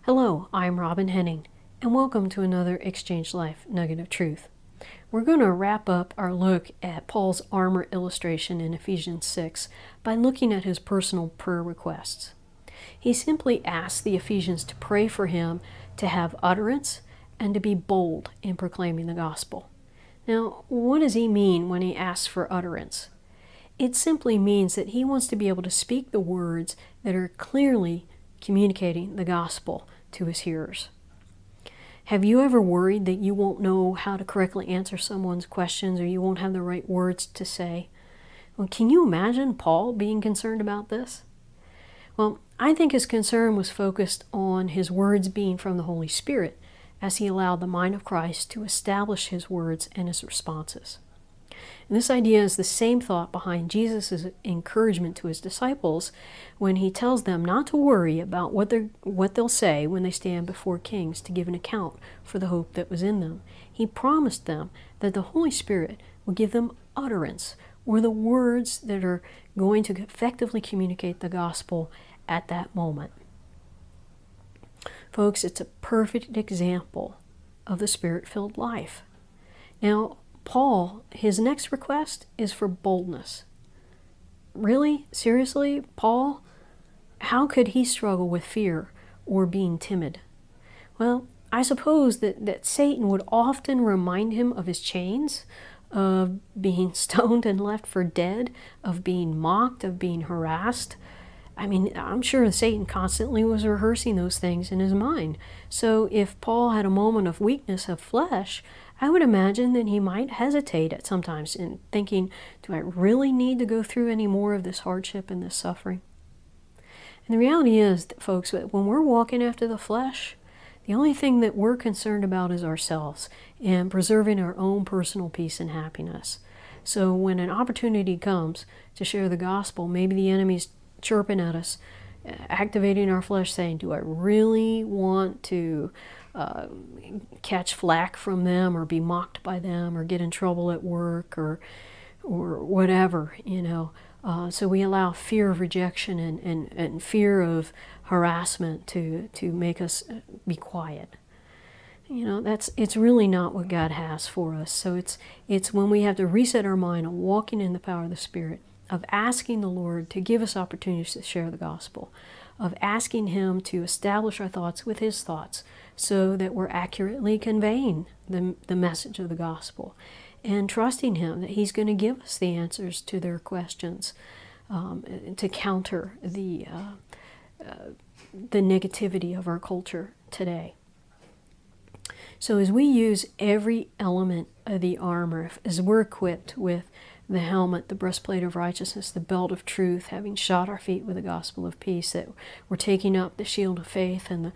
Hello, I'm Robin Henning, and welcome to another Exchange Life Nugget of Truth. We're going to wrap up our look at Paul's armor illustration in Ephesians 6 by looking at his personal prayer requests. He simply asked the Ephesians to pray for him to have utterance and to be bold in proclaiming the gospel. Now, what does he mean when he asks for utterance? It simply means that he wants to be able to speak the words that are clearly communicating the gospel to his hearers. Have you ever worried that you won't know how to correctly answer someone's questions or you won't have the right words to say? Well, can you imagine Paul being concerned about this? Well, I think his concern was focused on his words being from the Holy Spirit as he allowed the mind of Christ to establish his words and his responses. And this idea is the same thought behind Jesus' encouragement to his disciples when he tells them not to worry about what they'll say when they stand before kings to give an account for the hope that was in them. He promised them that the Holy Spirit will give them utterance, or the words that are going to effectively communicate the gospel at that moment. Folks, it's a perfect example of the Spirit-filled life. Now, Paul, his next request is for boldness. Really? Seriously? Paul? How could he struggle with fear or being timid? Well, I suppose that Satan would often remind him of his chains, of being stoned and left for dead, of being mocked, of being harassed. I mean, I'm sure Satan constantly was rehearsing those things in his mind. So if Paul had a moment of weakness of flesh, I would imagine that he might hesitate at sometimes in thinking, do I really need to go through any more of this hardship and this suffering? And the reality is, that, folks, that when we're walking after the flesh, the only thing that we're concerned about is ourselves and preserving our own personal peace and happiness. So when an opportunity comes to share the gospel, maybe the enemy's chirping at us, activating our flesh, saying, do I really want to catch flack from them or be mocked by them or get in trouble at work or whatever, so we allow fear of rejection and fear of harassment to make us be quiet. It's really not what God has for us. So it's when we have to reset our mind on walking in the power of the Spirit, of asking the Lord to give us opportunities to share the gospel, of asking Him to establish our thoughts with His thoughts so that we're accurately conveying the message of the gospel, and trusting Him that He's going to give us the answers to their questions to counter the negativity of our culture today. So as we use every element of the armor, as we're equipped with the helmet, the breastplate of righteousness, the belt of truth, having shod our feet with the gospel of peace, that we're taking up the shield of faith and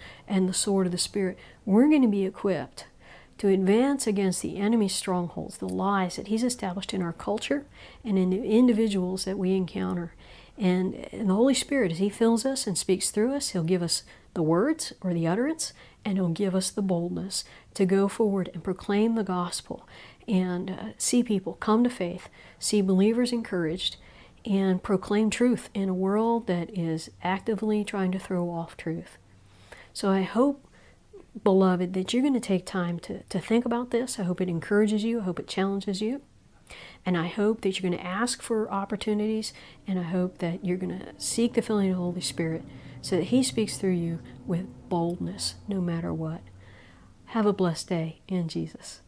the sword of the Spirit, we're going to be equipped to advance against the enemy's strongholds, the lies that he's established in our culture and in the individuals that we encounter. And the Holy Spirit, as He fills us and speaks through us, He'll give us the words or the utterance, and He'll give us the boldness to go forward and proclaim the gospel and see people come to faith, see believers encouraged, and proclaim truth in a world that is actively trying to throw off truth. So I hope, beloved, that you're going to take time to think about this. I hope it encourages you. I hope it challenges you. And I hope that you're going to ask for opportunities, and I hope that you're going to seek the filling of the Holy Spirit so that He speaks through you with boldness no matter what. Have a blessed day in Jesus.